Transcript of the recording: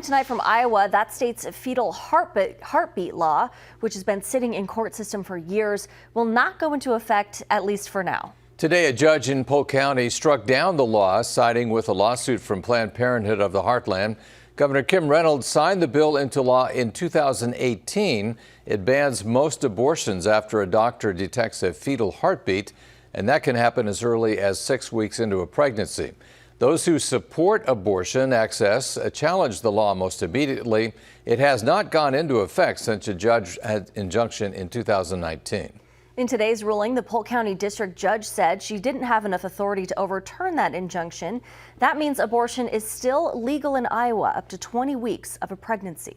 Tonight from Iowa, that state's fetal heartbeat law, which has been sitting in court system for years, will not go into effect, at least for now. Today, a judge in Polk County struck down the law, siding with a lawsuit from Planned Parenthood of the Heartland. Governor Kim Reynolds signed the bill into law in 2018. It bans most abortions after a doctor detects a fetal heartbeat, and that can happen as early as 6 weeks into a pregnancy. Those who support abortion access challenged the law most immediately. It has not gone into effect since a judge had injunction in 2019. In today's ruling, the Polk County District Judge said she didn't have enough authority to overturn that injunction. That means abortion is still legal in Iowa up to 20 weeks of a pregnancy.